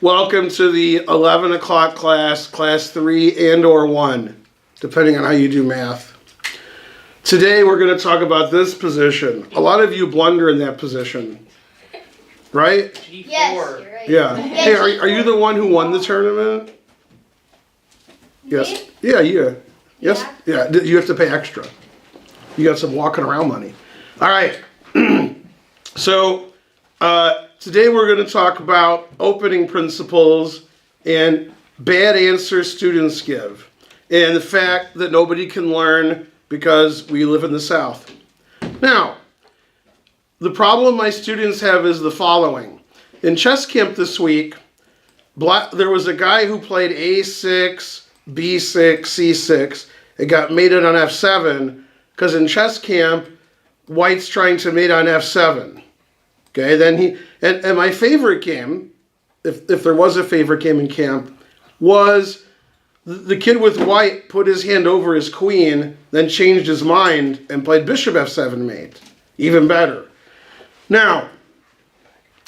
Welcome to the 11 o'clock class, class 3 and or 1, depending on how you do math. Today we're going to talk about this position. A lot of you blunder in that position, right? G4. Yes, you're right. Yeah. Hey, are you the one who won the tournament? Yes. Me? Yeah, you. Yes? Yeah, you have to pay extra. You got some walking around money. All right. So, today we're going to talk about opening principles and bad answers students give, and the fact that nobody can learn because we live in the South. Now, the problem my students have is the following. In chess camp this week, there was a guy who played A6, B6, C6, and got mated on F7, because in chess camp, white's trying to mate on F7. Okay, then and my favorite game, if there was a favorite game in camp, was the kid with white put his hand over his queen, then changed his mind and played bishop F7 mate. Even better. Now,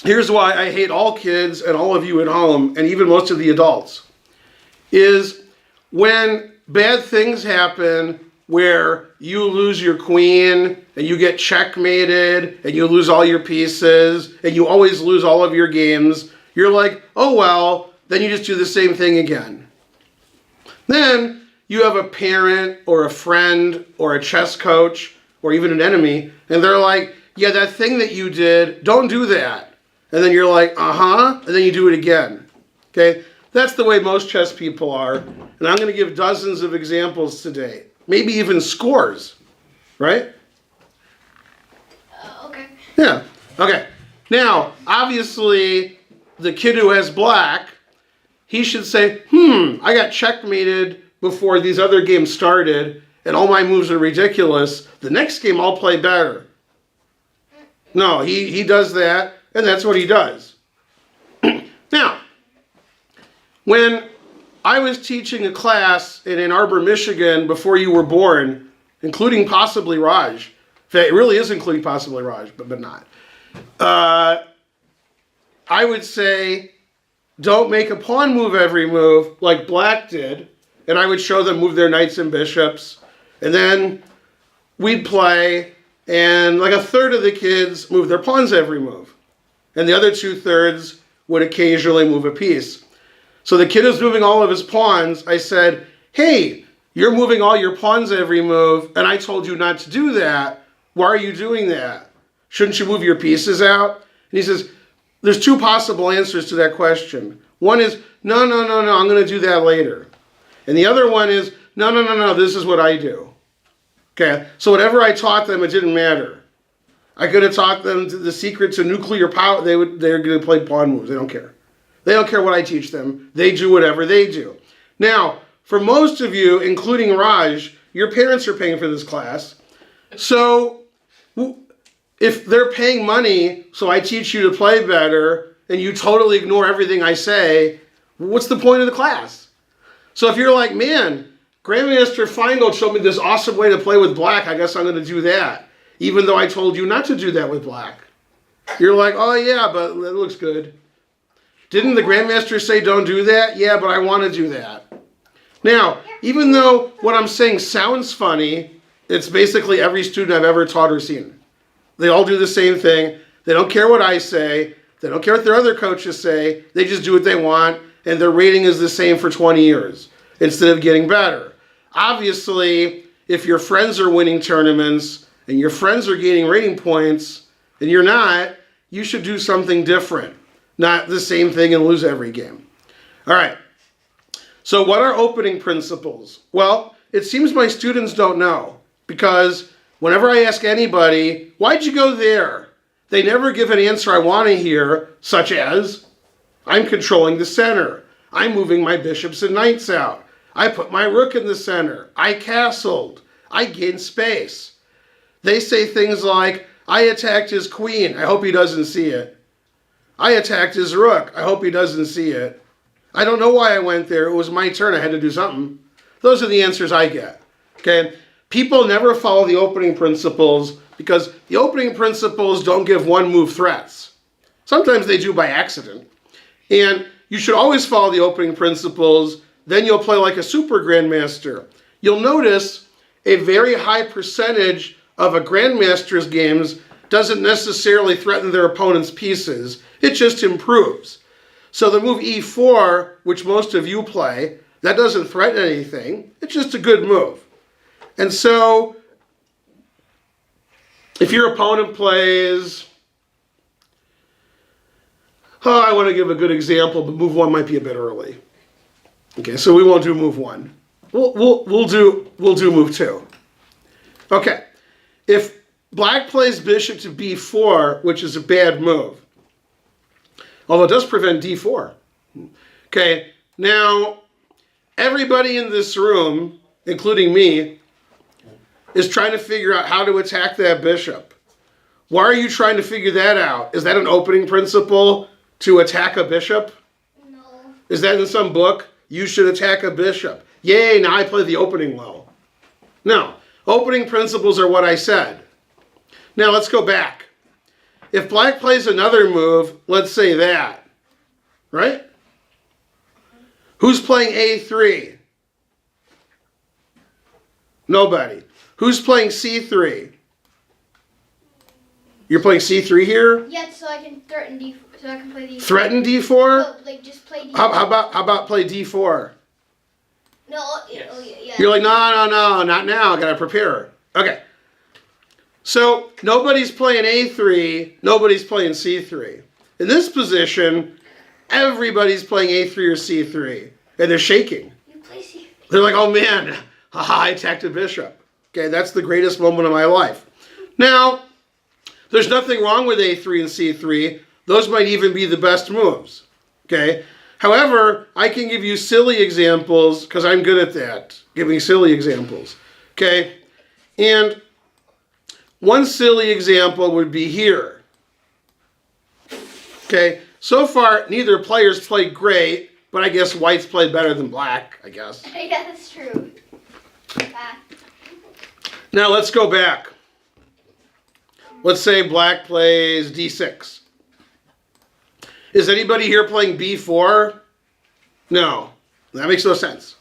here's why I hate all kids and all of you at home, and even most of the adults, is when bad things happen where you lose your queen and you get checkmated and you lose all your pieces and you always lose all of your games, you're like, oh well, then you just do the same thing again. Then you have a parent or a friend or a chess coach or even an enemy, and they're like, yeah, that thing that you did, don't do that. And then you're like, and then you do it again. Okay? That's the way most chess people are, and I'm going to give dozens of examples today. Maybe even scores, right? Okay. Yeah, okay. Now, obviously, the kid who has black, he should say, I got checkmated before these other games started, and all my moves are ridiculous. The next game, I'll play better. No, he does that, and that's what he does. Now, when I was teaching a class in Ann Arbor, Michigan before you were born, including possibly Raj. In fact, it really is including possibly Raj, but not. I would say, don't make a pawn move every move like black did. And I would show them move their knights and bishops. And then we'd play, and like a third of the kids move their pawns every move. And the other 2/3 would occasionally move a piece. So the kid is moving all of his pawns. I said, hey, you're moving all your pawns every move, and I told you not to do that. Why are you doing that? Shouldn't you move your pieces out? And he says, there's 2 possible answers to that question. One is, no, I'm going to do that later. And the other one is, no, this is what I do. Okay, so whatever I taught them, it didn't matter. I could have taught them the secret to nuclear power. They're going to play pawn moves. They don't care. They don't care what I teach them. They do whatever they do. Now, for most of you, including Raj, your parents are paying for this class. So if they're paying money so I teach you to play better and you totally ignore everything I say, what's the point of the class? So if you're like, man, Grandmaster Finegold showed me this awesome way to play with black, I guess I'm going to do that, even though I told you not to do that with black. You're like, oh yeah, but it looks good. Didn't the Grandmaster say don't do that? Yeah, but I want to do that. Now, even though what I'm saying sounds funny, it's basically every student I've ever taught or seen. They all do the same thing. They don't care what I say. They don't care what their other coaches say. They just do what they want, and their rating is the same for 20 years instead of getting better. Obviously, if your friends are winning tournaments and your friends are gaining rating points and you're not, you should do something different. Not the same thing and lose every game. All right. So what are opening principles? Well, it seems my students don't know, because whenever I ask anybody, why'd you go there? They never give an answer I want to hear, such as, I'm controlling the center. I'm moving my bishops and knights out. I put my rook in the center. I castled. I gained space. They say things like, I attacked his queen. I hope he doesn't see it. I attacked his rook. I hope he doesn't see it. I don't know why I went there. It was my turn. I had to do something. Those are the answers I get. Okay? People never follow the opening principles because the opening principles don't give one move threats. Sometimes they do by accident. And you should always follow the opening principles. Then you'll play like a super grandmaster. You'll notice a very high percentage of a grandmaster's games doesn't necessarily threaten their opponent's pieces. It just improves. So the move e4, which most of you play, that doesn't threaten anything. It's just a good move. And so if your opponent plays, I want to give a good example, but move 1 might be a bit early. Okay, so we won't do move 1. We'll do move 2. Okay, if black plays bishop to b4, which is a bad move, although it does prevent d4. Okay, now everybody in this room, including me, is trying to figure out how to attack that bishop. Why are you trying to figure that out? Is that an opening principle to attack a bishop? No. Is that in some book? You should attack a bishop. Yay, now I play the opening well. No, opening principles are what I said. Now let's go back. If black plays another move, let's say that, right? Who's playing a3? Nobody. Who's playing c3? You're playing c3 here? Yeah, so I can threaten d4. So I can play d4. Threaten d4? No, like just play d4. How about play d4? No, Yes. yeah. You're like, no, not now. I gotta prepare. Okay. So nobody's playing a3, nobody's playing c3. In this position, everybody's playing a3 or c3, and they're shaking. You play c3. They're like, oh man, haha, I attacked a bishop. Okay, that's the greatest moment of my life. Now, there's nothing wrong with a3 and c3. Those might even be the best moves. Okay. However, I can give you silly examples because I'm good at that, giving silly examples. Okay. And one silly example would be here. Okay. So far, neither players played great, but I guess white's played better than black, I guess. Yeah, that's true. Now let's go back. Let's say black plays d6. Is anybody here playing b4? No. That makes no sense.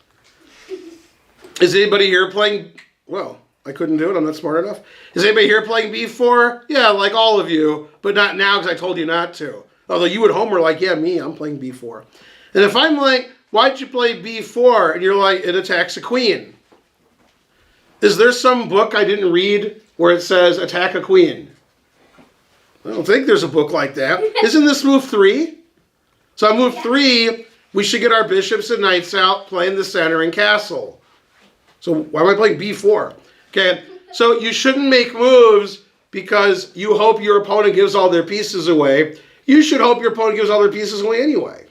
Is anybody here playing... Well, I couldn't do it. I'm not smart enough. Is anybody here playing b4? Yeah, like all of you, but not now because I told you not to. Although you at home are like, yeah, me, I'm playing b4. And if I'm like, why'd you play b4? And you're like, it attacks a queen. Is there some book I didn't read where it says attack a queen? I don't think there's a book like that. Isn't this move 3? So on move 3, we should get our bishops and knights out, play in the center and castle. So why am I playing b4? Okay, so you shouldn't make moves because you hope your opponent gives all their pieces away. You should hope your opponent gives all their pieces away anyway.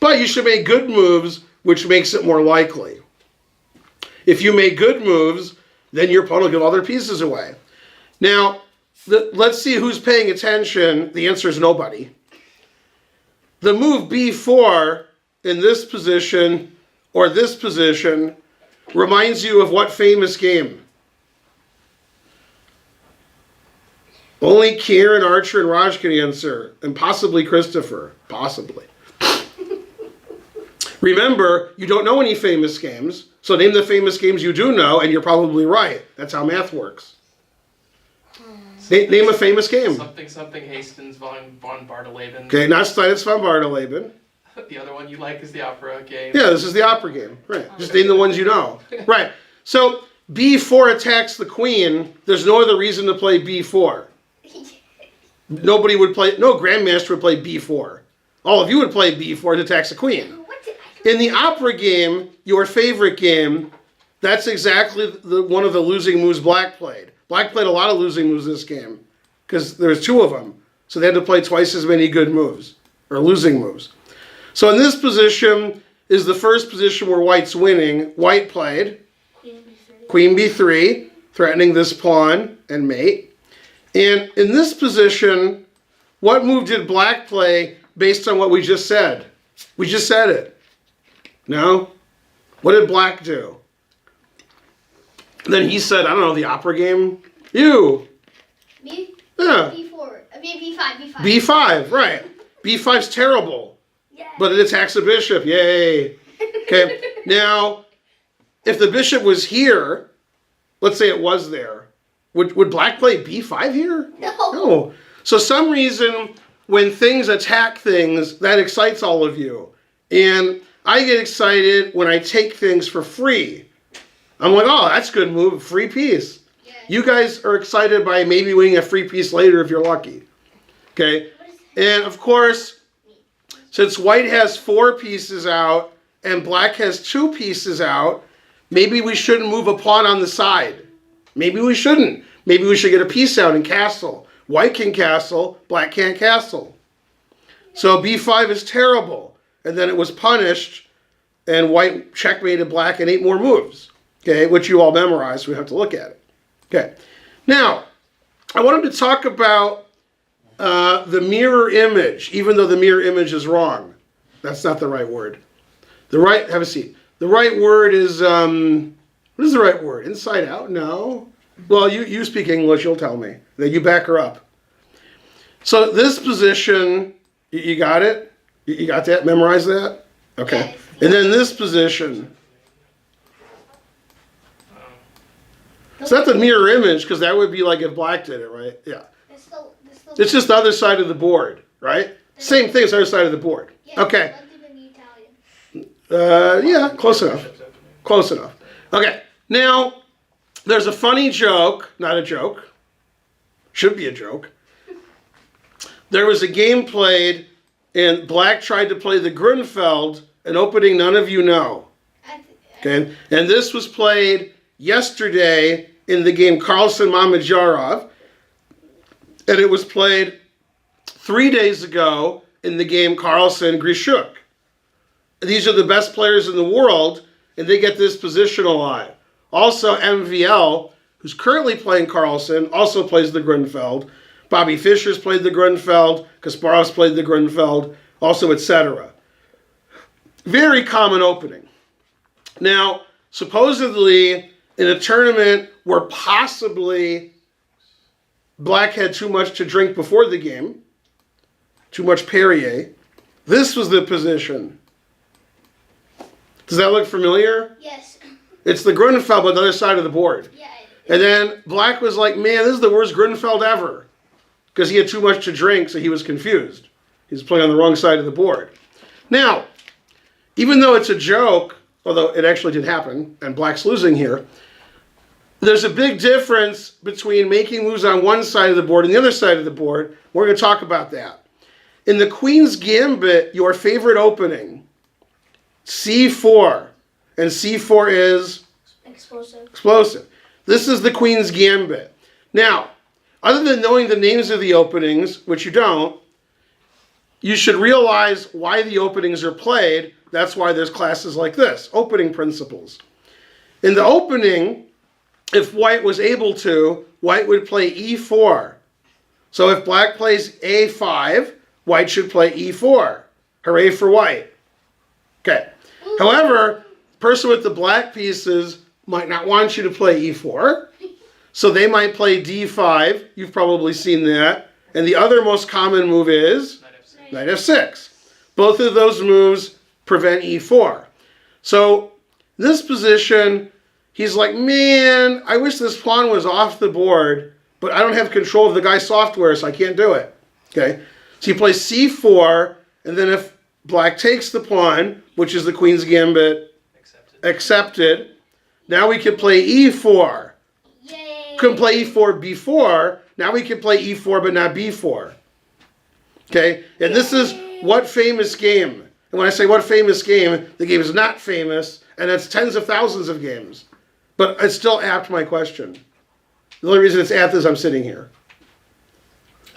But you should make good moves, which makes it more likely. If you make good moves, then your opponent will give all their pieces away. Now, let's see who's paying attention. The answer is nobody. The move b4 in this position or this position reminds you of what famous game? Only Kieran, Archer, and Raj can answer, and possibly Christopher. Possibly. Remember, you don't know any famous games, so name the famous games you do know, and you're probably right. That's how math works. Name a famous game. Something Hastings von Barteleben. Okay, not Steinitz von Barteleben. The other one you like is the opera game. Yeah, this is the opera game. Right. Just name the ones you know. Right. So b4 attacks the queen. There's no other reason to play b4. Nobody would play, no grandmaster would play b4. All of you would play b4 to attack the queen. In the opera game, your favorite game, that's exactly one of the losing moves black played. Black played a lot of losing moves this game because there's 2 of them. So they had to play twice as many good moves or losing moves. So in this position is the first position where white's winning. White played Queen b3, threatening this pawn and mate. And in this position, what move did black play based on what we just said? We just said it. No? What did black do? Then he said, I don't know, the opera game? You. B? Yeah. B4. I mean B5. B5, right. B5's terrible. but it attacks the bishop. Yay. Okay. Now, if the bishop was here, let's say it was there, would black play b5 here? No. So some reason when things attack things, that excites all of you. And I get excited when I take things for free. I'm like, oh, that's a good move, free piece. Yeah. You guys are excited by maybe winning a free piece later if you're lucky. Okay? And of course, since white has 4 pieces out and black has 2 pieces out, maybe we shouldn't move a pawn on the side. Maybe we shouldn't. Maybe we should get a piece out and castle. White can castle, black can't castle. So b5 is terrible. And then it was punished, and white checkmated black in 8 more moves. Okay, which you all memorized, we have to look at it. Okay, now, I wanted to talk about the mirror image, even though the mirror image is wrong. That's not the right word. Have a seat. The right word is, what is the right word? Inside out? No. Well, you speak English, you'll tell me. Then you back her up. So this position, you got it? You got that? Memorize that? Okay. Yes. And then this position. It's not the mirror image, because that would be like if black did it, right? Yeah. It's just the other side of the board, right? Same thing as the other side of the board. Yeah, Okay. Italian. Yeah, close enough. Close enough. Okay. Now, there's a funny joke, not a joke. Should be a joke. There was a game played, and black tried to play the Grunfeld, an opening none of you know. Okay. And this was played yesterday in the game Carlsen-Mamedyarov, and it was played 3 days ago in the game Carlsen-Grishuk. These are the best players in the world, and they get this position alive. Also, MVL, who's currently playing Carlsen, also plays the Grunfeld. Bobby Fischer's played the Grunfeld. Kasparov's played the Grunfeld, also etc. Very common opening. Now, supposedly, in a tournament where possibly black had too much to drink before the game, too much Perrier, this was the position. Does that look familiar? Yes. It's the Grunfeld on the other side of the board. Yeah. And then black was like, man, this is the worst Grunfeld ever. Because he had too much to drink, so he was confused. He was playing on the wrong side of the board. Now, even though it's a joke, although it actually did happen, and black's losing here, there's a big difference between making moves on one side of the board and the other side of the board. We're going to talk about that. In the Queen's Gambit, your favorite opening, C4. And C4 is? Explosive. This is the Queen's Gambit. Now, other than knowing the names of the openings, which you don't, you should realize why the openings are played. That's why there's classes like this, opening principles. In the opening, if white was able to, white would play E4. So if black plays A5, white should play E4. Hooray for white. Okay. However, the person with the black pieces might not want you to play E4. So they might play D5. You've probably seen that. And the other most common move is Knight F6. Both of those moves prevent E4. So this position, he's like, man, I wish this pawn was off the board, but I don't have control of the guy's software, so I can't do it. Okay. So he plays C4, and then if black takes the pawn, which is the Queen's Gambit, accepted, now we can play E4. Yay. Couldn't play E4 before. Now we can play E4 but not B4. Okay? And this is what famous game? And when I say what famous game, the game is not famous, and it's tens of thousands of games. But it's still apt my question. The only reason it's apt is I'm sitting here.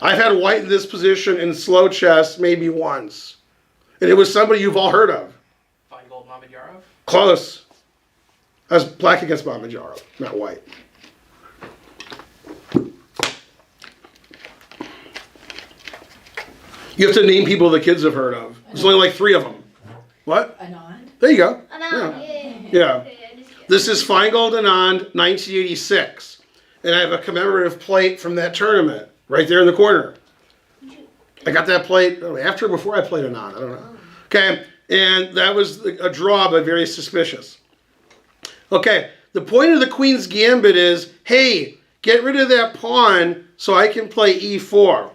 I've had white in this position in slow chess maybe once. And it was somebody you've all heard of. Finegold Mamedyarov? Close. I was black against Mamedyarov, not white. You have to name people the kids have heard of. There's only like 3 of them. What? Anand. There you go. Anand. Yeah. This is Finegold Anand, 1986. And I have a commemorative plate from that tournament right there in the corner. I got that plate after or before I played Anand. I don't know. Okay, and that was a draw, but very suspicious. Okay, the point of the Queen's Gambit is, hey, get rid of that pawn so I can play e4.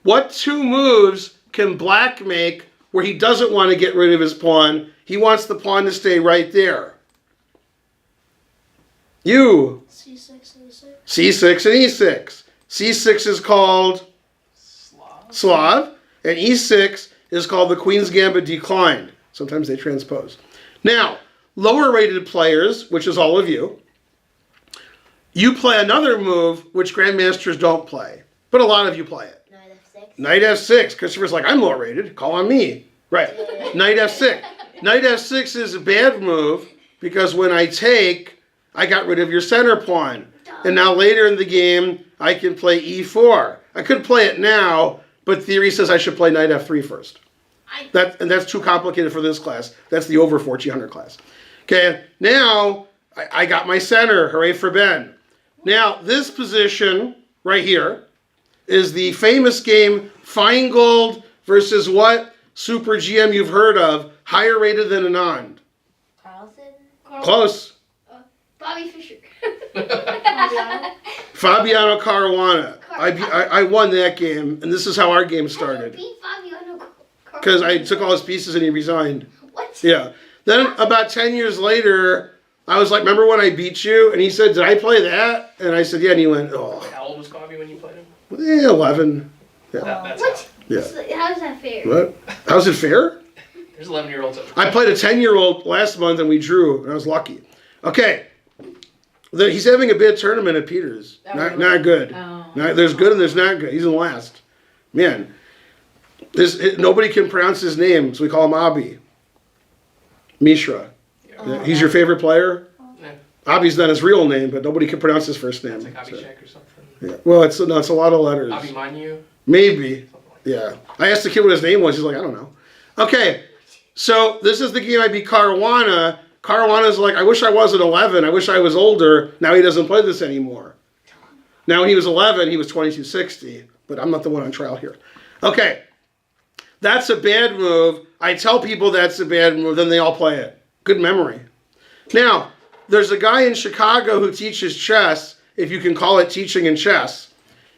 What two moves can black make where he doesn't want to get rid of his pawn? He wants the pawn to stay right there. You. C6 and E6. C6 and E6. C6 is called Slav, and E6 is called the Queen's Gambit declined. Sometimes they transpose. Now, lower rated players, which is all of you, you play another move which grandmasters don't play, but a lot of you play it. Knight F6. Knight F6. Christopher's like, I'm lower rated. Call on me. Right. Knight F6. Knight F6 is a bad move because when I take, I got rid of your center pawn. And now later in the game, I can play E4. I could play it now, but theory says I should play Knight F3 first. And that's too complicated for this class. That's the over 1400 class. Okay, now I got my center. Hooray for Ben. Now, this position right here is the famous game Finegold versus what super GM you've heard of, higher rated than Anand. Carlson. Close. Bobby Fischer. Fabiano Caruana. I won that game, and this is how our game started. Beat Fabiano Because I took all his pieces and he resigned. What? Yeah. Then about 10 years later, I was like, remember when I beat you? And he said, did I play that? And I said, yeah. And he went, oh. How old was Bobby when you played him? 11. Yeah. That's What? Yeah. How's that fair? What? How's it fair? There's 11-year-olds. I played a 10-year-old last month and we drew, and I was lucky. Okay. He's having a bad tournament at Peters. Not good. There's good and there's not good. He's in last. Man. Nobody can pronounce his name, so we call him Abi. Mishra. Yeah. He's your favorite player? Yeah. Abi's not his real name, but nobody can pronounce his first name. It's like Abby so. Check or something. Yeah. Well, it's a lot of letters. Abby Manu. Maybe. Yeah. I asked the kid what his name was. He's like, I don't know. Okay. So this is the game I beat Caruana. Caruana's like, I wish I wasn't 11. I wish I was older. Now he doesn't play this anymore. Now when he was 11, he was 2260. But I'm not the one on trial here. Okay. That's a bad move. I tell people that's a bad move, then they all play it. Good memory. Now, there's a guy in Chicago who teaches chess, if you can call it teaching in chess.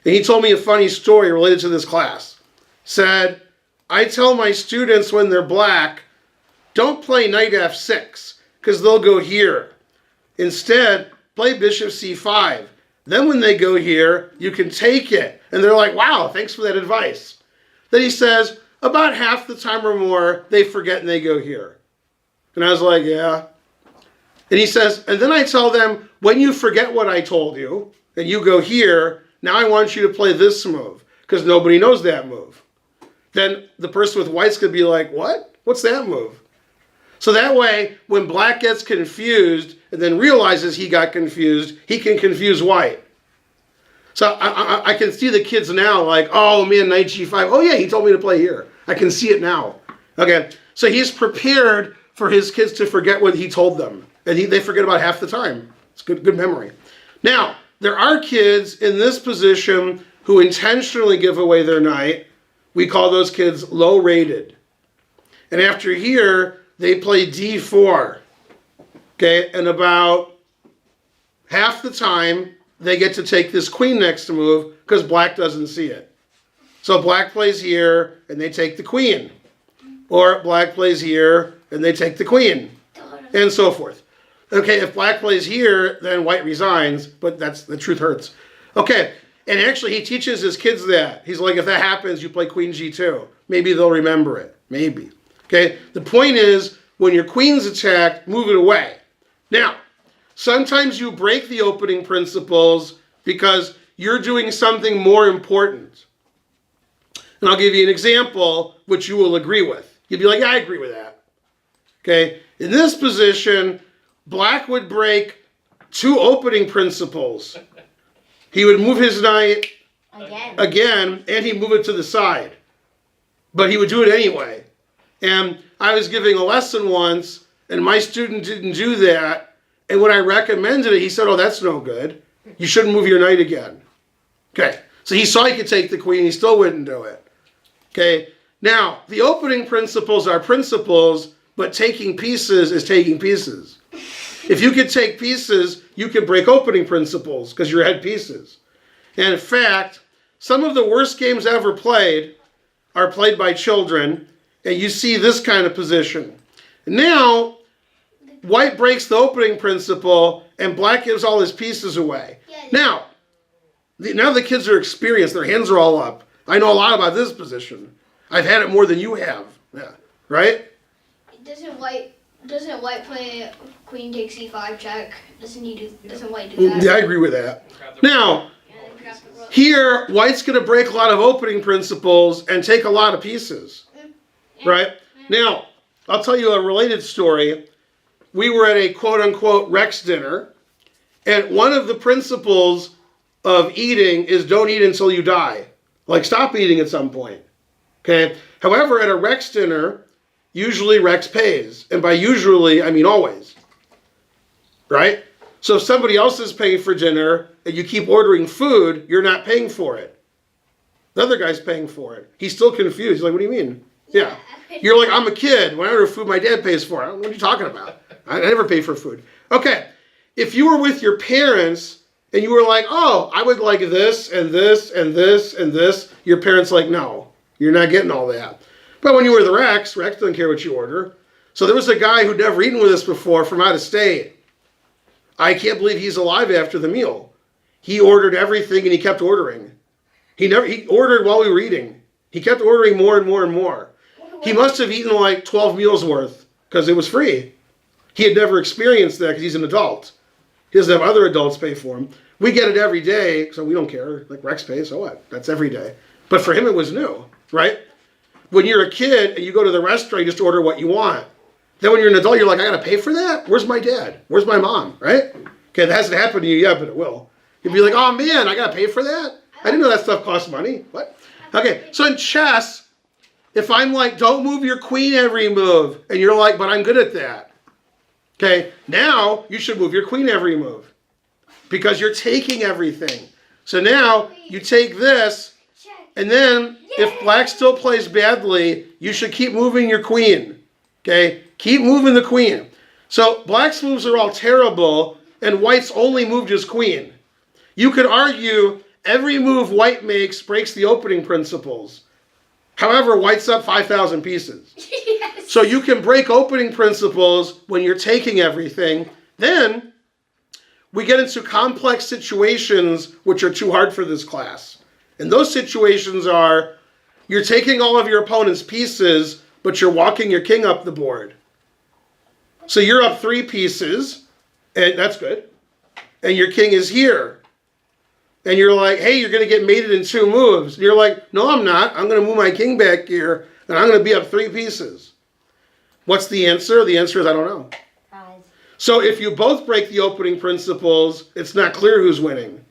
And he told me a funny story related to this class. Said, I tell my students when they're black, don't play Knight F6, because they'll go here. Instead, play Bishop C5. Then when they go here, you can take it. And they're like, wow, thanks for that advice. Then he says, about half the time or more, they forget and they go here. And I was like, yeah. And he says, and then I tell them, when you forget what I told you, and you go here, now I want you to play this move, because nobody knows that move. Then the person with white's could be like, what? What's that move? So that way, when black gets confused, and then realizes he got confused, he can confuse white. So I can see the kids now like, oh man, Knight G5. Oh yeah, he told me to play here. I can see it now. Okay, so he's prepared for his kids to forget what he told them. And they forget about half the time. It's good memory. Now, there are kids in this position who intentionally give away their knight. We call those kids low rated. And after here, they play D4. Okay, and about half the time, they get to take this queen next to move because black doesn't see it. So black plays here and they take the queen. Or black plays here and they take the queen. And so forth. Okay, if black plays here, then white resigns, but the truth hurts. Okay, and actually he teaches his kids that. He's like, if that happens, you play queen G2. Maybe they'll remember it. Maybe. Okay, the point is, when your queen's attacked, move it away. Now, sometimes you break the opening principles because you're doing something more important. And I'll give you an example which you will agree with. You'll be like, yeah, I agree with that. Okay, in this position, black would break two opening principles. He would move his knight again, and he'd move it to the side. But he would do it anyway. And I was giving a lesson once, and my student didn't do that. And when I recommended it, he said, oh, that's no good. You shouldn't move your knight again. Okay, so he saw he could take the queen, he still wouldn't do it. Okay, Now, the opening principles are principles, but taking pieces is taking pieces. If you could take pieces, you could break opening principles because you're ahead pieces. And in fact, some of the worst games ever played are played by children, and you see this kind of position. Now, white breaks the opening principle, and black gives all his pieces away. Now the kids are experienced. Their hands are all up. I know a lot about this position. I've had it more than you have. Yeah, right? Doesn't white play queen takes c5 check? Doesn't white do that? Yeah, I agree with that. Now, here, white's going to break a lot of opening principles and take a lot of pieces. Right? Now, I'll tell you a related story. We were at a quote-unquote Rex dinner, and one of the principles of eating is don't eat until you die. Like, stop eating at some point. Okay? However, at a Rex dinner, usually Rex pays. And by usually, I mean always. Right? So if somebody else is paying for dinner and you keep ordering food, you're not paying for it. The other guy's paying for it. He's still confused. He's like, what do you mean? Yeah. You're like, I'm a kid. When I order food, my dad pays for it. What are you talking about? I never pay for food. Okay. If you were with your parents and you were like, oh, I would like this and this and this and this, your parents like, no, you're not getting all that. But when you were the Rex doesn't care what you order. So there was a guy who'd never eaten with us before from out of state. I can't believe he's alive after the meal. He ordered everything and he kept ordering. He ordered while we were eating. He kept ordering more and more and more. He must have eaten like 12 meals worth because it was free. He had never experienced that because he's an adult. He doesn't have other adults pay for him. We get it every day, so we don't care. Like Rex pays, so what? That's every day. But for him, it was new, right? When you're a kid and you go to the restaurant, you just order what you want. Then when you're an adult, you're like, I gotta pay for that? Where's my dad? Where's my mom, right? Okay, that hasn't happened to you yet, but it will. You'll be like, oh man, I gotta pay for that? I didn't know that stuff costs money. What? Okay, so in chess, if I'm like, don't move your queen every move, and you're like, but I'm good at that. Okay, now you should move your queen every move because you're taking everything. So now you take this, and then if black still plays badly, you should keep moving your queen. Okay, keep moving the queen. So black's moves are all terrible, and white's only moved his queen. You could argue every move white makes breaks the opening principles. However, white's up 5,000 pieces. Yes. So you can break opening principles when you're taking everything. Then we get into complex situations which are too hard for this class. And those situations are you're taking all of your opponent's pieces, but you're walking your king up the board. So you're up 3 pieces, and that's good. And your king is here. And you're like, hey, you're going to get mated in 2 moves. And you're like, no, I'm not. I'm going to move my king back here, and I'm going to be up 3 pieces. What's the answer? The answer is I don't know. Ties. So if you both break the opening principles, it's not clear who's winning.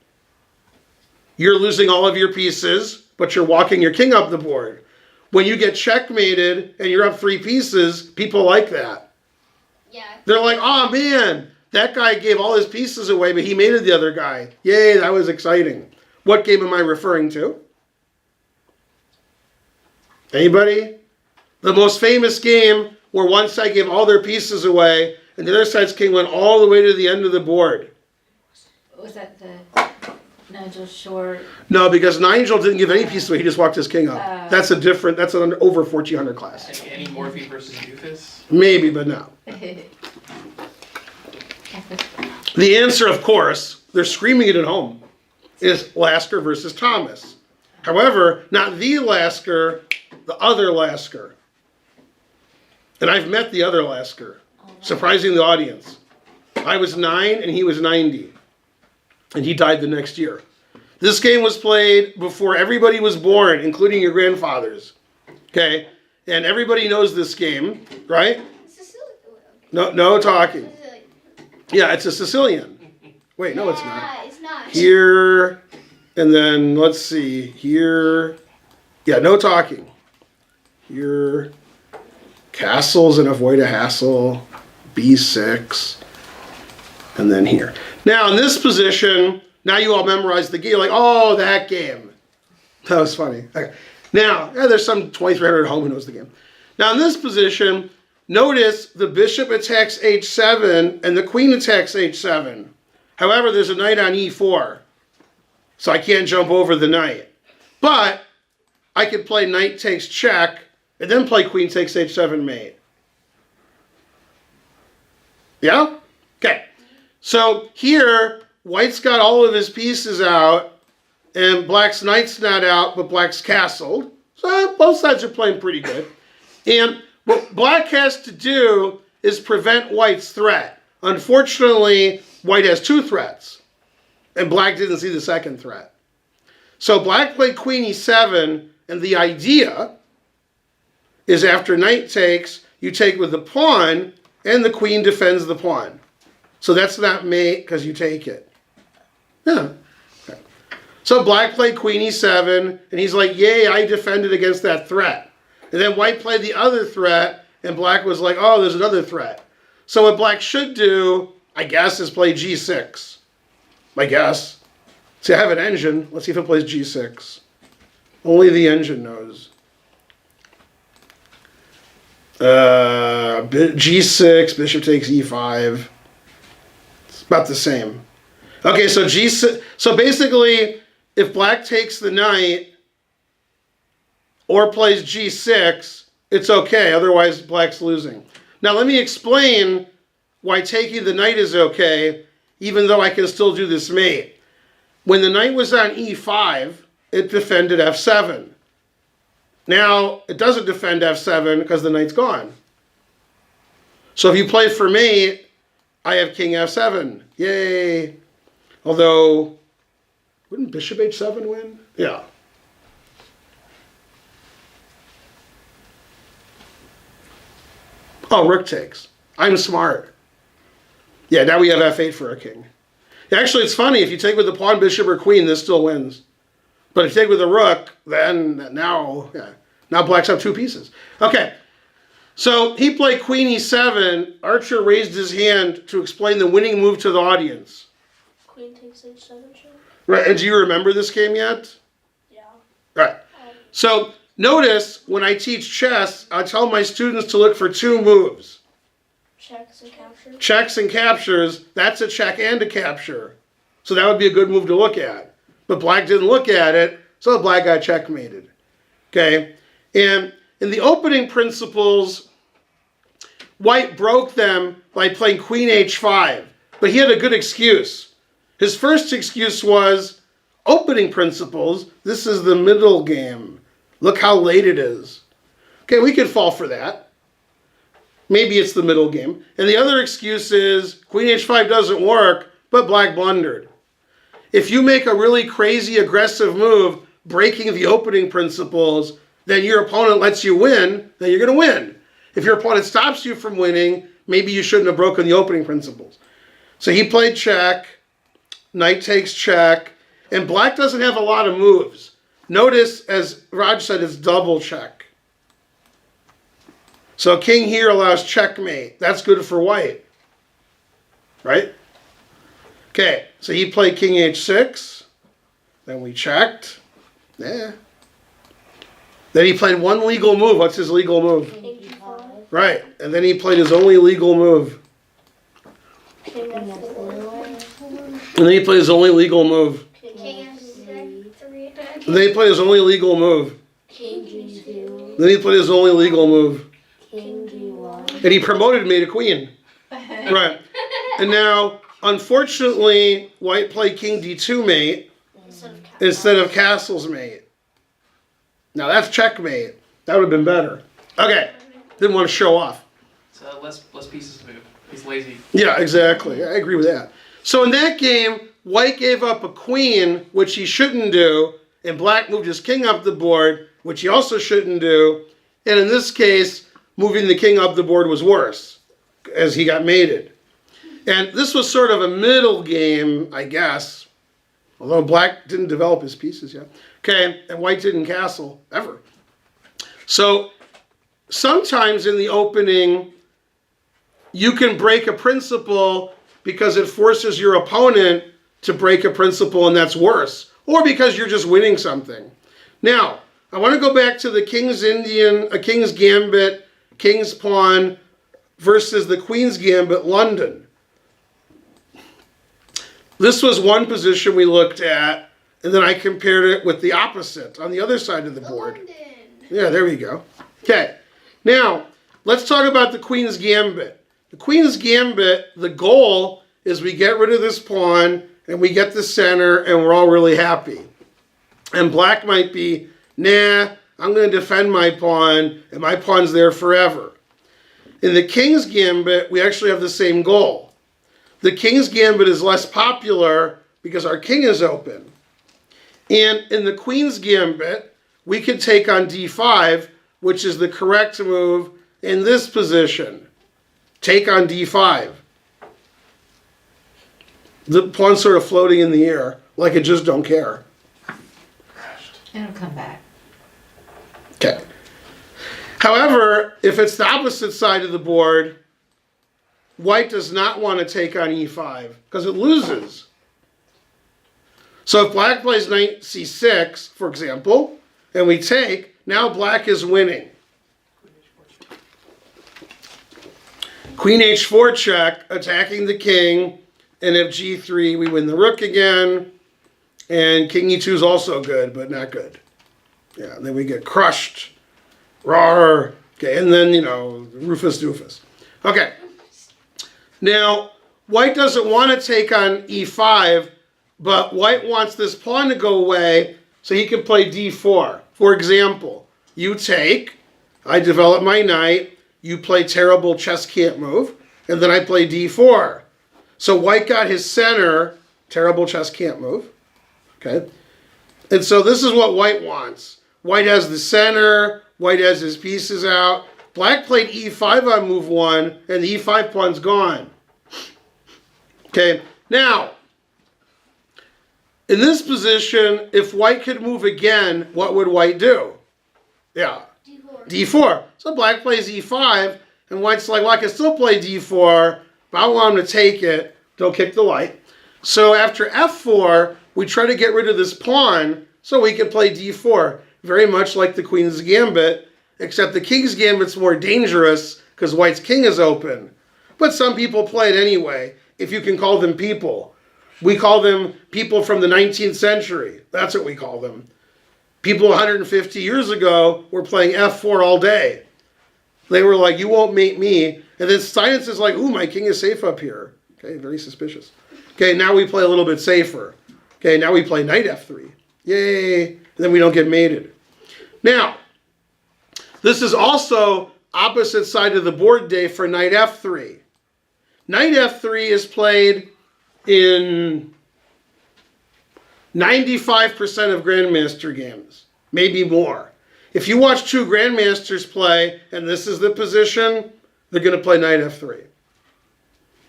You're losing all of your pieces, but you're walking your king up the board. When you get checkmated and you're up 3 pieces, people like that. Yeah. They're like, oh man, that guy gave all his pieces away, but he mated the other guy. Yay, that was exciting. What game am I referring to? Anybody? The most famous game where one side gave all their pieces away and the other side's king went all the way to the end of the board. Was that the Nigel Short? No, because Nigel didn't give any pieces away. He just walked his king up. That's an over 1400 class. Any Morphe versus Doofus? Maybe, but no. The answer, of course, they're screaming it at home, is Lasker versus Thomas. However, not the Lasker, the other Lasker. And I've met the other Lasker, surprising the audience. I was 9 and he was 90. And he died the next year. This game was played before everybody was born, including your grandfathers. Okay? And everybody knows this game, right? No talking. Yeah, it's a Sicilian. Wait, no, it's not. It's not. Here, and then let's see. Here. Yeah, no talking. Here. Castles and avoid a hassle. B6. And then here. Now, in this position, now you all memorize the game. You're like, oh, that game. That was funny. Okay. Now, there's some 2,300 at home who knows the game. Now, in this position, notice the bishop attacks h7 and the queen attacks h7. However, there's a knight on e4, so I can't jump over the knight. But I could play knight takes check and then play queen takes h7 mate. Yeah? Okay. So here, white's got all of his pieces out, and black's knight's not out, but black's castled. So both sides are playing pretty good. And what black has to do is prevent white's threat. Unfortunately, white has two threats, and black didn't see the second threat. So black played queen e7, and the idea is after knight takes, you take with the pawn, and the queen defends the pawn. So that's not mate because you take it. Yeah. Okay. So black played queen e7, and he's like, yay, I defended against that threat. And then white played the other threat, and black was like, oh, there's another threat. So what black should do, I guess, is play g6. I guess. See, I have an engine. Let's see if it plays g6. Only the engine knows. G6, bishop takes e5. It's about the same. Okay, so g6. So basically, if black takes the knight or plays g6, it's okay. Otherwise, black's losing. Now, let me explain why taking the knight is okay, even though I can still do this mate. When the knight was on e5, it defended f7. Now, it doesn't defend f7 because the knight's gone. So if you play for mate, I have king f7. Yay. Although, wouldn't bishop h7 win? Yeah. Oh, rook takes. I'm smart. Yeah, now we have f8 for our king. Actually, it's funny. If you take with the pawn, bishop, or queen, this still wins. But if you take with the rook, then now black's have two pieces. Okay, so he played queen e7. Archer raised his hand to explain the winning move to the audience. Queen takes h7, sure. Right, and do you remember this game yet? Yeah. Right. So notice when I teach chess, I tell my students to look for two moves. Checks and captures. Checks and captures, that's a check and a capture. So that would be a good move to look at. But black didn't look at it, so the black got checkmated. Okay? And in the opening principles, white broke them by playing queen h5. But he had a good excuse. His first excuse was, opening principles, this is the middle game. Look how late it is. Okay, we could fall for that. Maybe it's the middle game. And the other excuse is queen h5 doesn't work, but black blundered. If you make a really crazy aggressive move, breaking the opening principles, then your opponent lets you win, then you're going to win. If your opponent stops you from winning, maybe you shouldn't have broken the opening principles. So he played check, knight takes check, and black doesn't have a lot of moves. Notice, as Raj said, it's double check. So king here allows checkmate. That's good for white, right? Okay, so he played king h6. Then we checked. Yeah. Then he played one legal move. What's his legal move? King g5. Right, and then he played his only legal move. King f4. And then he played his only legal move. King f3. And then he played his only legal move. King g2. Then he played his only legal move. King g1. And he promoted me to queen. Right. And now, unfortunately, white played king d2 mate instead of castle's mate. Now that's checkmate. That would have been better. Okay. Didn't want to show off. So less pieces to move. He's lazy. Yeah, exactly. I agree with that. So in that game, white gave up a queen, which he shouldn't do, and black moved his king up the board, which he also shouldn't do. And in this case, moving the king up the board was worse, as he got mated. And this was sort of a middle game, I guess, although black didn't develop his pieces yet. Okay, and white didn't castle, ever. So sometimes in the opening, you can break a principle because it forces your opponent to break a principle, and that's worse. Or because you're just winning something. Now, I want to go back to the King's Gambit, King's Pawn versus the Queen's Gambit, London. This was one position we looked at, and then I compared it with the opposite on the other side of the board. London. Yeah, there we go. Okay, now let's talk about the Queen's Gambit. The Queen's Gambit, the goal is we get rid of this pawn and we get the center and we're all really happy. And black might be, nah, I'm going to defend my pawn and my pawn's there forever. In the King's Gambit, we actually have the same goal. The King's Gambit is less popular because our king is open. And in the Queen's Gambit, we can take on d5, which is the correct move in this position. Take on d5. The pawn's sort of floating in the air, like it just don't care. It'll come back. Okay. However, if it's the opposite side of the board, white does not want to take on e5 because it loses. So if black plays knight c6, for example, and we take, now black is winning. Queen h4 check, attacking the king, and if g3, we win the rook again, and king e2 is also good, but not good. Yeah, then we get crushed. Rawr. Okay, and then, Rufus doofus. Okay. Now, white doesn't want to take on e5, but white wants this pawn to go away so he can play d4. For example, you take, I develop my knight, you play terrible chess can't move, and then I play d4. So white got his center, terrible chess can't move. Okay? And so this is what white wants. White has the center, white has his pieces out. Black played e5 on move 1, and the e5 pawn's gone. Okay, now, in this position, if white could move again, what would white do? Yeah, d4. So black plays e5, and white's like, well, I can still play d4, but I want him to take it. Don't kick the light. So after f4, we try to get rid of this pawn so we can play d4. Very much like the Queen's Gambit, except the King's Gambit's more dangerous because white's king is open. But some people play it anyway, if you can call them people. We call them people from the 19th century. That's what we call them. People 150 years ago were playing f4 all day. They were like, you won't mate me. And then science is like, ooh, my king is safe up here. Okay, very suspicious. Okay, now we play a little bit safer. Okay, now we play knight f3. Yay! And then we don't get mated. Now, this is also opposite side of the board day for knight f3. Knight f3 is played in 95% of Grandmaster games, maybe more. If you watch two Grandmasters play, and this is the position, they're going to play knight f3.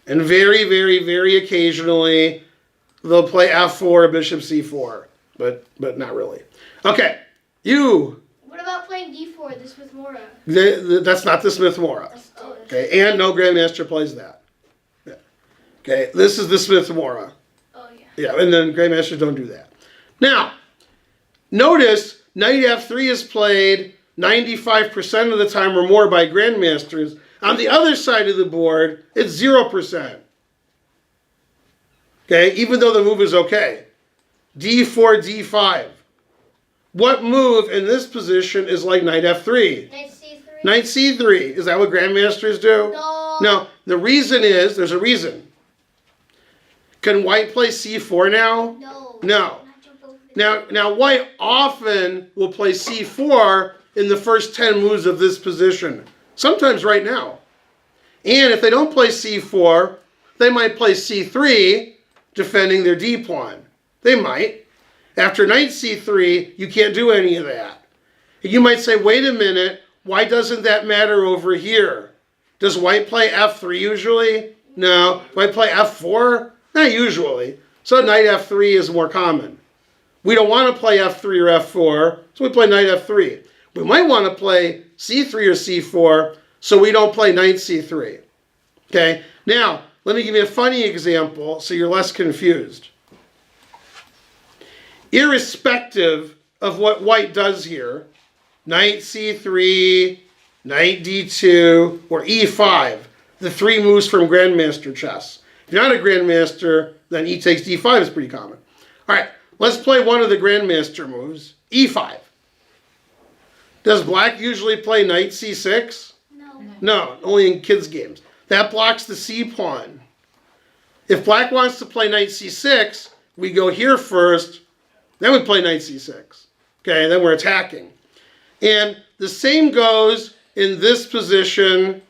And very, very, very occasionally, they'll play f4, bishop c4, but not really. Okay, you. What about playing d4, the Smith-Morra? That's not the Smith-Morra. Oh, Okay, and no Grandmaster plays that. Yeah. Okay, this is the Smith-Morra. oh yeah. Yeah, and then Grandmasters don't do that. Now, notice knight f3 is played 95% of the time or more by Grandmasters. On the other side of the board, it's 0%. Okay, even though the move is okay. d4, d5. What move in this position is like knight f3? Knight c3? Knight c3. Is that what Grandmasters do? No. No, the reason is, there's a reason. Can white play c4 now? No. No. Not jump over it. Now white often will play c4 in the first 10 moves of this position. Sometimes right now. And if they don't play c4, they might play c3, defending their d pawn. They might. After knight c3, you can't do any of that. You might say, wait a minute, why doesn't that matter over here? Does white play f3 usually? No. White play f4? Not usually. So knight f3 is more common. We don't want to play f3 or f4, so we play knight f3. We might want to play c3 or c4, so we don't play knight c3. Okay? Now, let me give you a funny example so you're less confused. Irrespective of what white does here. Knight c3, knight d2, or e5. The 3 moves from Grandmaster chess. If you're not a Grandmaster, then e takes d5 is pretty common. All right, let's play one of the Grandmaster moves, e5. Does black usually play knight c6? No. No, only in kids' games. That blocks the c-pawn. If black wants to play knight c6, we go here first, then we play knight c6. Okay, then we're attacking. And the same goes in this position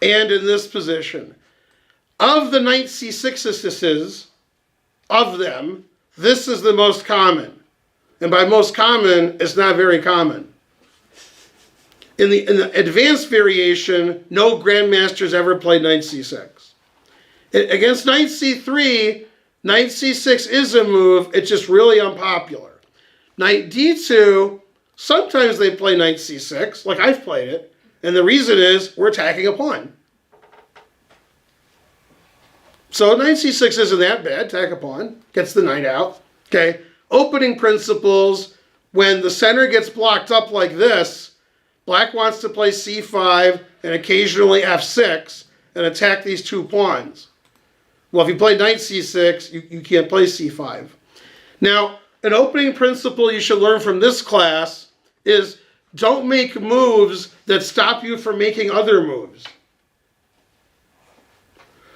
and in this position. Of the knight c6s, of them, this is the most common. And by most common, it's not very common. In the advanced variation, no grandmasters ever played knight c6. Against knight c3, knight c6 is a move, it's just really unpopular. Knight d2, sometimes they play knight c6, like I've played it, and the reason is we're attacking a pawn. So knight c6 isn't that bad, attack a pawn, gets the knight out. Okay, opening principles, when the center gets blocked up like this, black wants to play c5 and occasionally f6 and attack these 2 pawns. Well, if you play knight c6, you can't play c5. Now, an opening principle you should learn from this class is don't make moves that stop you from making other moves.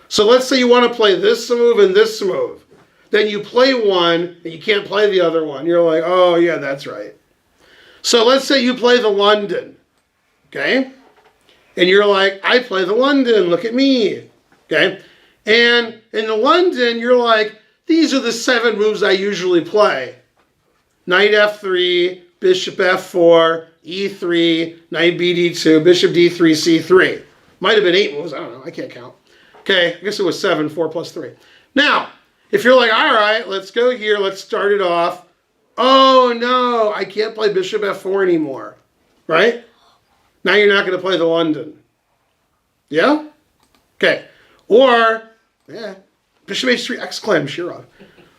So let's say you want to play this move and this move. Then you play one and you can't play the other one. You're like, oh yeah, that's right. So let's say you play the London, okay? And you're like, I play the London, look at me, okay? And in the London, you're like, these are the 7 moves I usually play. Knight f3, bishop f4, e3, knight bd2, bishop d3, c3. Might have been 8 moves, I don't know, I can't count. Okay, I guess it was 7, 4 plus 3. Now, if you're like, all right, let's go here, let's start it off. Oh no, I can't play bishop f4 anymore, right? Now you're not going to play the London. Yeah? Okay. Or, yeah, bishop h3, exclam, Shirov.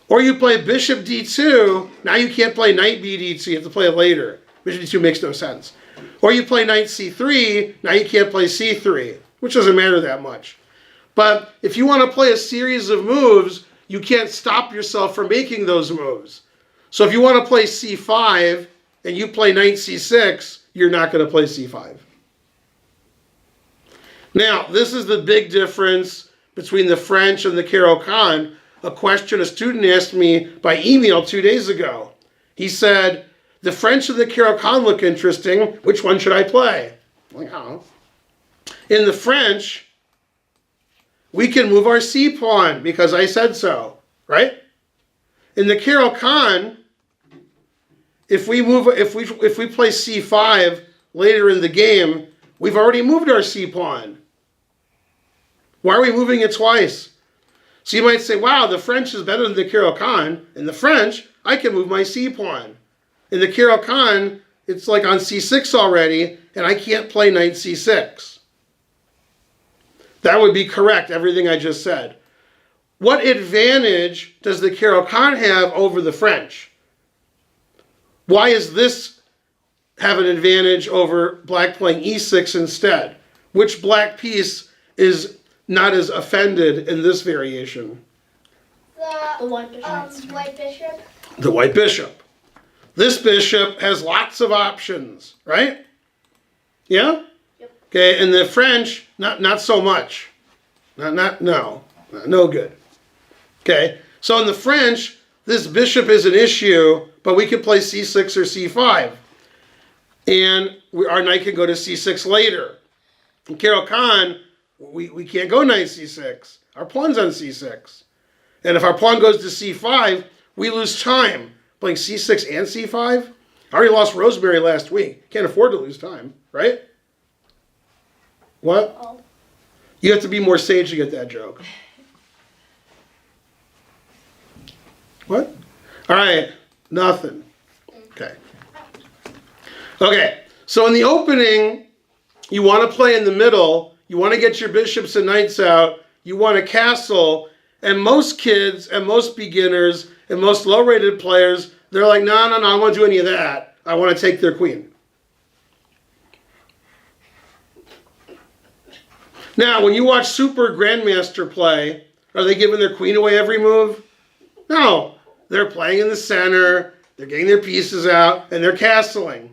Or you play bishop d2, now you can't play knight bd2, you have to play it later. Bishop d2 makes no sense. Or you play knight c3, now you can't play c3, which doesn't matter that much. But if you want to play a series of moves, you can't stop yourself from making those moves. So if you want to play c5 and you play knight c6, you're not going to play c5. Now, this is the big difference between the French and the Caro-Kann, a question a student asked me by email 2 days ago. He said, the French and the Caro-Kann look interesting. Which one should I play? I'm like, I don't know. In the French, we can move our c-pawn because I said so, right? In the Caro-Kann, if we play c5 later in the game, we've already moved our c-pawn. Why are we moving it twice? So you might say, wow, the French is better than the Caro-Kann. In the French, I can move my c-pawn. In the Caro-Kann, it's like on c6 already, and I can't play knight c6. That would be correct, everything I just said. What advantage does the Caro-Kann have over the French? Why does this have an advantage over black playing e6 instead? Which black piece is not as offended in this variation? The white bishop. White bishop. The white bishop. This bishop has lots of options, right? Yeah? Yep. Okay, and the French, not so much. No good. Okay, so in the French, this bishop is an issue, but we can play c6 or c5. And our knight can go to c6 later. In Caro-Kann, we can't go knight c6. Our pawn's on c6. And if our pawn goes to c5, we lose time. Playing c6 and c5? I already lost Rosemary last week. Can't afford to lose time, right? What? Oh. You have to be more sage to get that joke. What? All right, nothing. Okay. Okay, so in the opening, you want to play in the middle. You want to get your bishops and knights out. You want a castle. And most kids and most beginners and most low-rated players, they're like, no, I don't want to do any of that. I want to take their queen. Now, when you watch Super Grandmaster play, are they giving their queen away every move? No. They're playing in the center, they're getting their pieces out, and they're castling.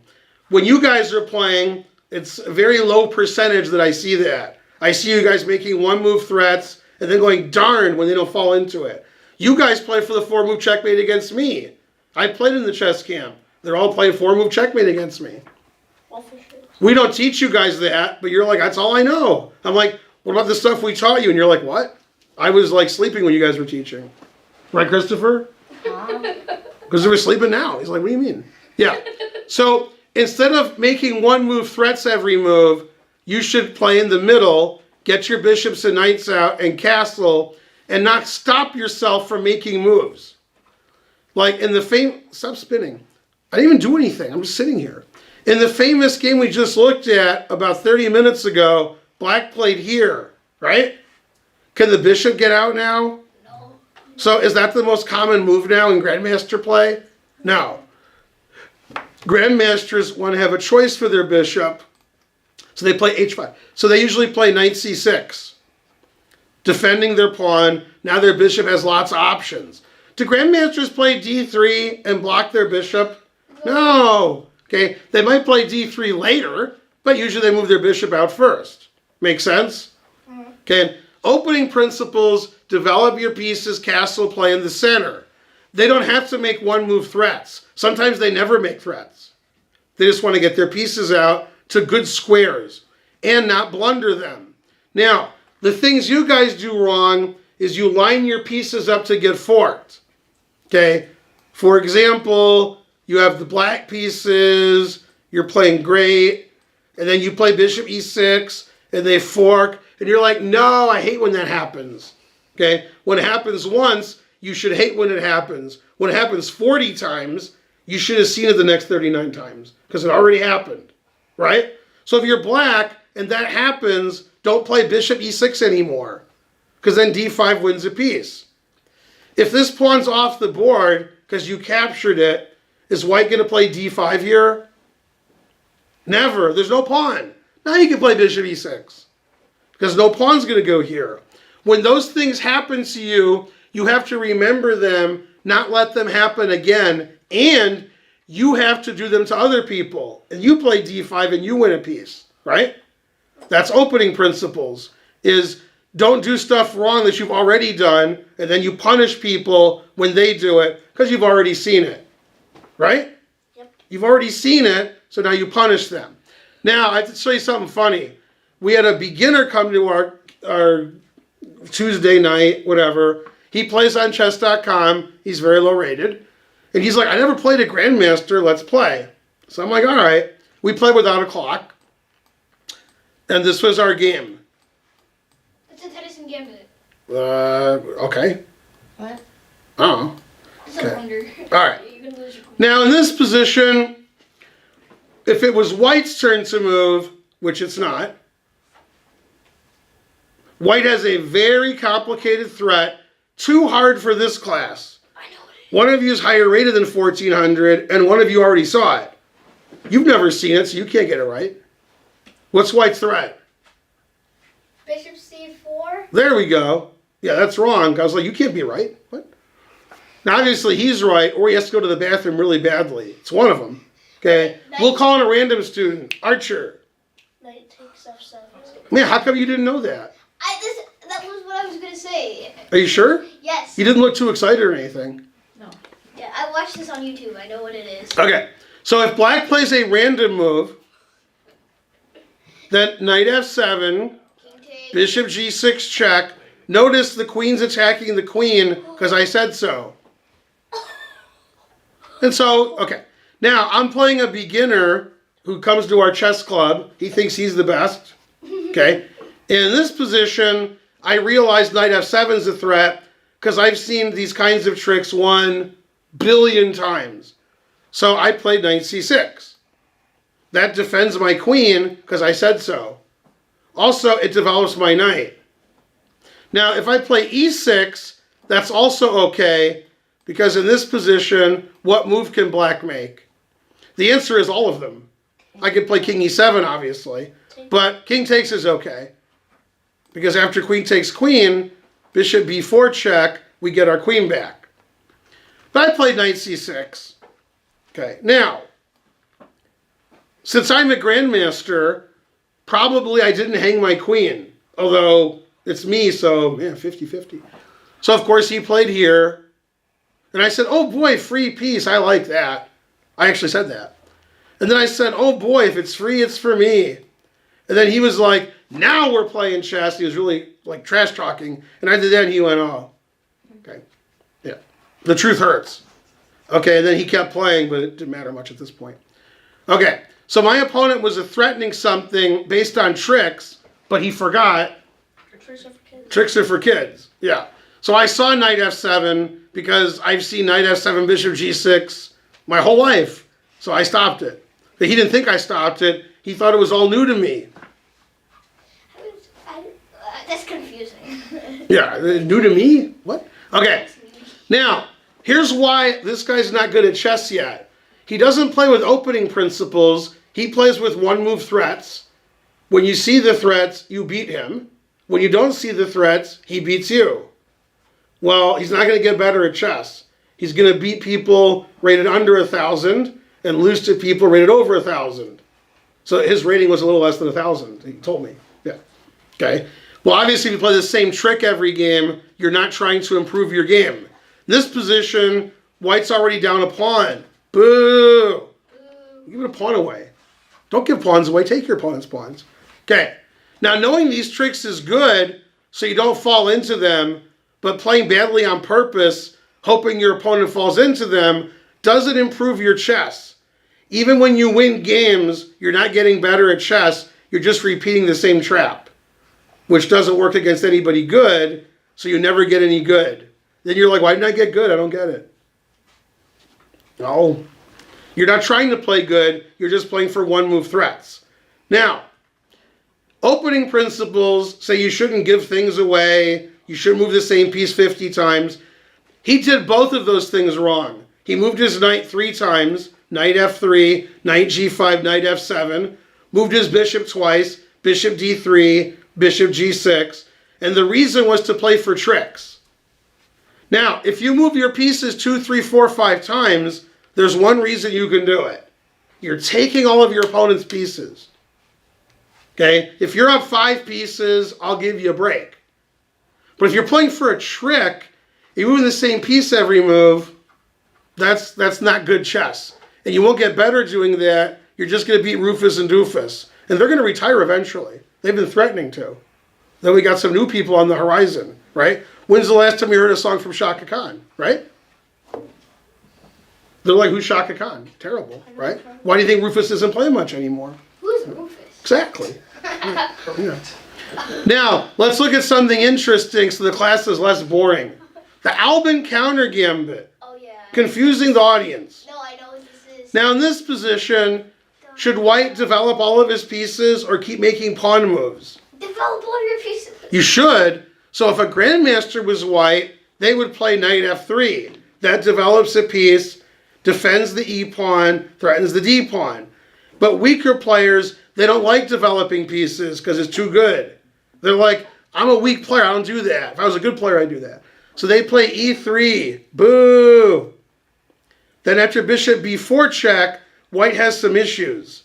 When you guys are playing, it's a very low percentage that I see that. I see you guys making one-move threats and then going darn when they don't fall into it. You guys play for the 4-move checkmate against me. I played in the chess camp. They're all playing 4-move checkmate against me. Well, for sure. We don't teach you guys that, but you're like, that's all I know. I'm like, what about the stuff we taught you? And you're like, what? I was like sleeping when you guys were teaching. Right, Christopher? Because they were sleeping now. He's like, what do you mean? Yeah. So instead of making one-move threats every move, you should play in the middle, get your bishops and knights out, and castle, and not stop yourself from making moves. Like in the stop spinning. I didn't even do anything. I'm just sitting here. In the famous game we just looked at about 30 minutes ago, Black played here, right? Can the bishop get out now? No. So is that the most common move now in Grandmaster play? No. Grandmasters want to have a choice for their bishop, so they play h5. So they usually play knight c6, defending their pawn. Now their bishop has lots of options. Do Grandmasters play d3 and block their bishop? No. Okay, they might play d3 later, but usually they move their bishop out first. Make sense? Okay, opening principles, develop your pieces, castle, play in the center. They don't have to make one-move threats. Sometimes they never make threats. They just want to get their pieces out to good squares and not blunder them. Now, the things you guys do wrong is you line your pieces up to get forked. Okay, for example, you have the black pieces, you're playing great, and then you play bishop e6, and they fork, and you're like, no, I hate when that happens. Okay, when it happens once, you should hate when it happens. When it happens 40 times, you should have seen it the next 39 times, because it already happened, right? So if you're black, and that happens, don't play bishop e6 anymore, because then d5 wins a piece. If this pawn's off the board, because you captured it, is white going to play d5 here? Never. There's no pawn. Now you can play bishop e6, because no pawn's going to go here. When those things happen to you, you have to remember them, not let them happen again, and you have to do them to other people. And you play d5 and you win a piece, right? That's opening principles, is don't do stuff wrong that you've already done, and then you punish people when they do it, because you've already seen it, right? Yep. You've already seen it, so now you punish them. Now, I have to show you something funny. We had a beginner come to our Tuesday night, whatever. He plays on chess.com. He's very low rated. And he's like, I never played a Grandmaster. Let's play. So I'm like, all right. We played without a clock. And this was our game. It's a tennis and gambit. Okay. What? Oh. It's Okay. a wonder. All right. You're gonna lose your queen. Now, in this position, if it was white's turn to move, which it's not, white has a very complicated threat, too hard for this class. I know it. One of you is higher rated than 1400, and one of you already saw it. You've never seen it, so you can't get it right. What's white's threat? Bishop c4. There we go. Yeah, that's wrong. I was like, you can't be right. What? Now, obviously, he's right, or he has to go to the bathroom really badly. It's one of them. Okay? We'll call in a random student. Archer. Knight takes f7. Man, how come you didn't know that? That was what I was gonna say. Are you sure? Yes. You didn't look too excited or anything. No. Yeah, I watched this on YouTube. I know what it is. Okay. So if black plays a random move, then knight f7, King takes. bishop g6 check. Notice the queen's attacking the queen because I said so. And so, okay. Now, I'm playing a beginner who comes to our chess club. He thinks he's the best. Okay. In this position, I realize knight f7 is a threat because I've seen these kinds of tricks 1 billion times. So I played knight c6. That defends my queen because I said so. Also, it develops my knight. Now, if I play e6, that's also okay, because in this position, what move can black make? The answer is all of them. I could play king e7, obviously, but king takes is okay. Because after queen takes queen, bishop b4 check, we get our queen back. But I played knight c6. Okay, now, since I'm a grandmaster, probably I didn't hang my queen. Although, it's me, so, yeah, 50-50. So, of course, he played here. And I said, oh boy, free piece, I like that. I actually said that. And then I said, oh boy, if it's free, it's for me. And then he was like, now we're playing chess. He was really like trash talking. And I did that and he went, oh. Okay. Yeah. The truth hurts. Okay, and then he kept playing, but it didn't matter much at this point. Okay, so my opponent was threatening something based on tricks, but he forgot. Tricks are for kids. Tricks are for kids. Yeah. So I saw knight f7 because I've seen knight f7, bishop g6 my whole life. So I stopped it. But he didn't think I stopped it. He thought it was all new to me. That's confusing. Yeah, new to me? What? Okay. Now, here's why this guy's not good at chess yet. He doesn't play with opening principles. He plays with one-move threats. When you see the threats, you beat him. When you don't see the threats, he beats you. Well, he's not going to get better at chess. He's going to beat people rated under 1,000 and lose to people rated over 1,000. So his rating was a little less than 1,000, he told me. Yeah. Okay. Well, obviously, if you play the same trick every game, you're not trying to improve your game. In this position, white's already down a pawn. Boo! Give a pawn away. Don't give pawns away. Take your opponent's pawns. Okay. Now, knowing these tricks is good, so you don't fall into them, but playing badly on purpose, hoping your opponent falls into them, doesn't improve your chess. Even when you win games, you're not getting better at chess. You're just repeating the same trap, which doesn't work against anybody good, so you never get any good. Then you're like, why didn't I get good? I don't get it. No. You're not trying to play good. You're just playing for one-move threats. Now, opening principles say you shouldn't give things away. You should move the same piece 50 times. He did both of those things wrong. He moved his knight 3 times, knight f3, knight g5, knight f7, moved his bishop twice, bishop d3, bishop g6, and the reason was to play for tricks. Now, if you move your pieces 2, 3, 4, 5 times, there's one reason you can do it. You're taking all of your opponent's pieces. Okay? If you're up 5 pieces, I'll give you a break. But if you're playing for a trick, you're moving the same piece every move, that's not good chess. And you won't get better doing that. You're just going to beat Rufus and Doofus. And they're going to retire eventually. They've been threatening to. Then we got some new people on the horizon, right? When's the last time you heard a song from Caro-Kann, right? They're like, who's Caro-Kann? Terrible, right? Why do you think Rufus isn't playing much anymore? Who's Rufus? Exactly. Yeah. Now, let's look at something interesting so the class is less boring. The Albin Counter-Gambit. Oh, yeah. Confusing the audience. No, I know what this is. Now, in this position, should white develop all of his pieces or keep making pawn moves? Develop all your pieces. You should. So if a grandmaster was white, they would play knight f3. That develops a piece, defends the e-pawn, threatens the d-pawn. But weaker players, they don't like developing pieces because it's too good. They're like, I'm a weak player, I don't do that. If I was a good player, I'd do that. So they play e3. Boo! Then after bishop b4 check, white has some issues.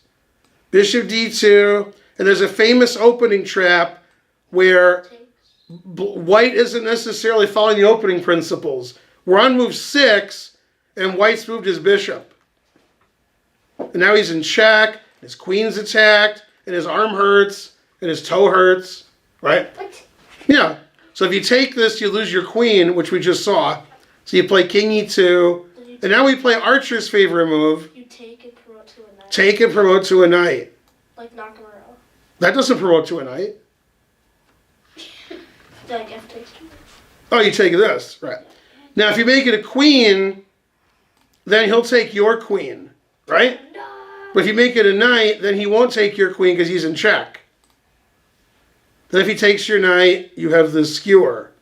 Bishop d2, and there's a famous opening trap where white isn't necessarily following the opening principles. We're on move 6, and white's moved his bishop. And now he's in check, his queen's attacked, and his arm hurts, and his toe hurts, right? What? Yeah. So if you take this, you lose your queen, which we just saw. So you play king e2, and now we play Archer's favorite move. You take and promote to a knight. Take and promote to a knight. Like Nakamura. That doesn't promote to a knight. Like F takes. Oh, you take this, right. Now, if you make it a queen, then he'll take your queen, right? No. But if you make it a knight, then he won't take your queen because he's in check. Then if he takes your knight, you have the skewer.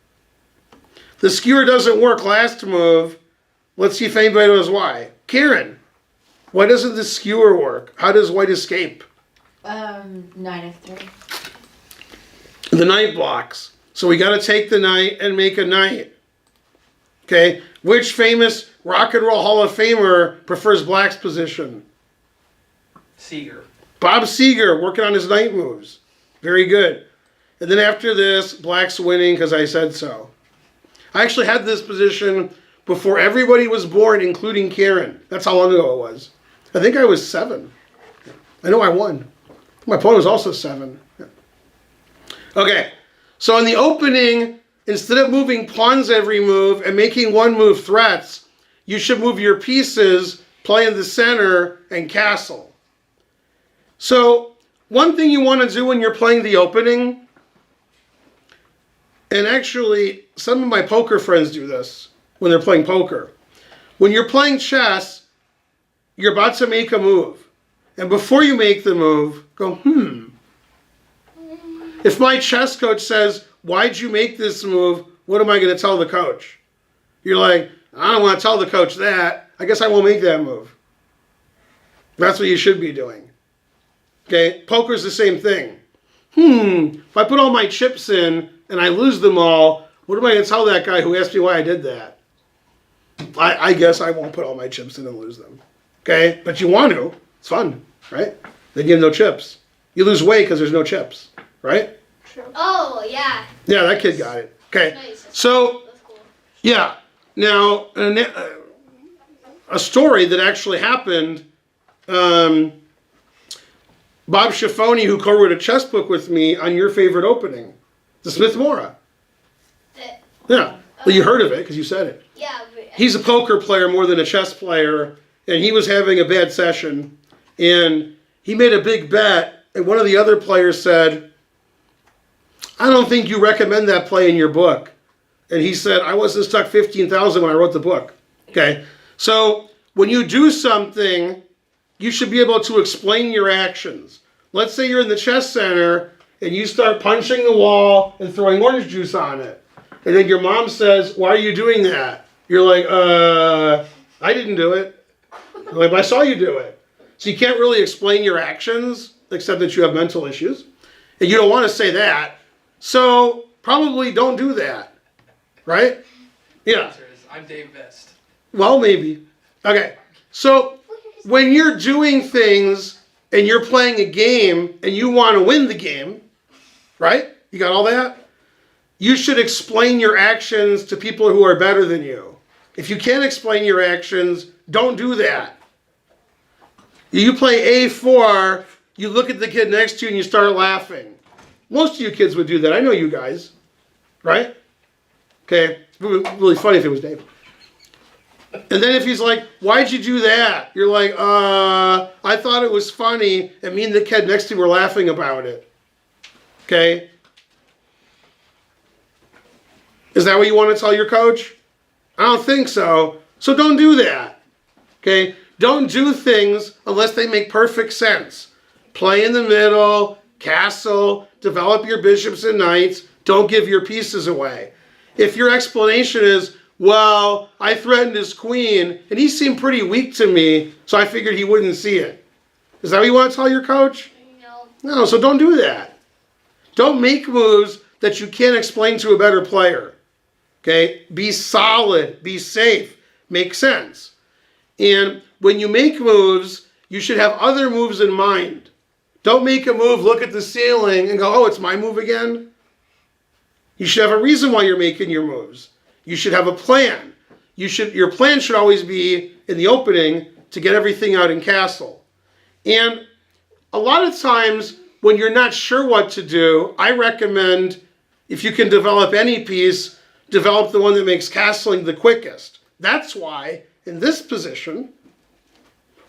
The skewer doesn't work last move. Let's see if anybody knows why. Karen, why doesn't the skewer work? How does white escape? Knight F3. The knight blocks. So we got to take the knight and make a knight. Okay, which famous rock and roll Hall of Famer prefers black's position? Seeger. Bob Seger, working on his knight moves. Very good. And then after this, black's winning because I said so. I actually had this position before everybody was born, including Karen. That's how long ago it was. I think I was 7. I know I won. My opponent was also 7. Yeah. Okay, so in the opening, instead of moving pawns every move and making one move threats, you should move your pieces, play in the center, and castle. So one thing you want to do when you're playing the opening, and actually some of my poker friends do this when they're playing poker. When you're playing chess, you're about to make a move. And before you make the move, go, If my chess coach says, why'd you make this move? What am I going to tell the coach? You're like, I don't want to tell the coach that. I guess I won't make that move. That's what you should be doing. Okay, poker's the same thing. If I put all my chips in and I lose them all, what am I going to tell that guy who asked me why I did that? I guess I won't put all my chips in and lose them. Okay, but you want to. It's fun, right? Then you have no chips. You lose weight because there's no chips, right? True. Oh, yeah. Yeah, that kid got it. Okay, Nice. so, That's cool. yeah. Now, a story that actually happened, Bob Schiffoni, who co-wrote a chess book with me on your favorite opening, the Smith Mora. Yeah, well, you heard of it because you said it. Yeah. But He's a poker player more than a chess player, and he was having a bad session, and he made a big bet, and one of the other players said, I don't think you recommend that play in your book. And he said, I wasn't stuck 15,000 when I wrote the book. Okay, so when you do something, you should be able to explain your actions. Let's say you're in the chess center, and you start punching the wall and throwing orange juice on it. And then your mom says, why are you doing that? You're like, I didn't do it. You're like, but I saw you do it. So you can't really explain your actions, except that you have mental issues. And you don't want to say that. So probably don't do that. Right? Yeah. Answer is, I'm Dave Best. Well, maybe. Okay. So when you're doing things and you're playing a game and you want to win the game, right? You got all that? You should explain your actions to people who are better than you. If you can't explain your actions, don't do that. You play A4, you look at the kid next to you and you start laughing. Most of you kids would do that. I know you guys. Right? Okay. It would be really funny if it was Dave. And then if he's like, why'd you do that? You're like, I thought it was funny, and me and the kid next to you were laughing about it. Okay? Is that what you want to tell your coach? I don't think so. So don't do that. Okay? Don't do things unless they make perfect sense. Play in the middle, castle, develop your bishops and knights, don't give your pieces away. If your explanation is, well, I threatened his queen, and he seemed pretty weak to me, so I figured he wouldn't see it. Is that what you want to tell your coach? No. No, so don't do that. Don't make moves that you can't explain to a better player. Okay? Be solid, be safe, make sense. And when you make moves, you should have other moves in mind. Don't make a move, look at the ceiling, and go, oh, it's my move again? You should have a reason why you're making your moves. You should have a plan. Your plan should always be, in the opening, to get everything out in castle. And a lot of times, when you're not sure what to do, I recommend, if you can develop any piece, develop the one that makes castling the quickest. That's why, in this position,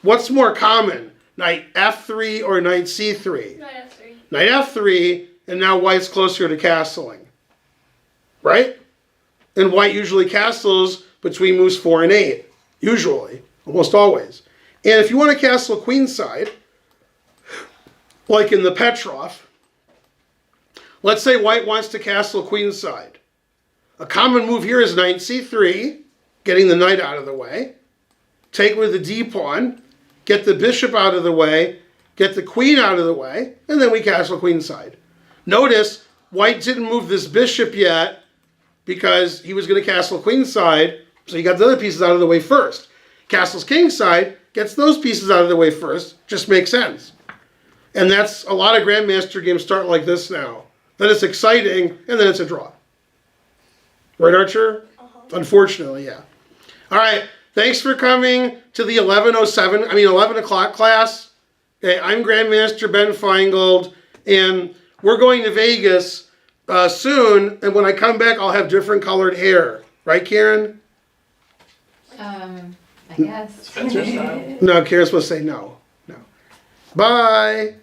what's more common? Knight F3 or knight C3? Knight F3. Knight F3, and now white's closer to castling. Right? And white usually castles between moves 4 and 8. Usually. Almost always. And if you want to castle queenside, like in the Petrov, let's say white wants to castle queenside. A common move here is knight c3, getting the knight out of the way. Take with the d-pawn, get the bishop out of the way, get the queen out of the way, and then we castle queenside. Notice, white didn't move this bishop yet because he was going to castle queenside, so he got the other pieces out of the way first. Castles kingside, gets those pieces out of the way first, just makes sense. And that's, a lot of Grandmaster games start like this now. Then it's exciting, and then it's a draw. Right, Archer? Unfortunately, yeah. All right, thanks for coming to the 11 o'clock class. Okay, I'm Grandmaster Ben Finegold, and we're going to Vegas soon, and when I come back, I'll have different colored hair. Right, Karen? I guess. Spencer style. No, Karen's supposed to say no. No. Bye.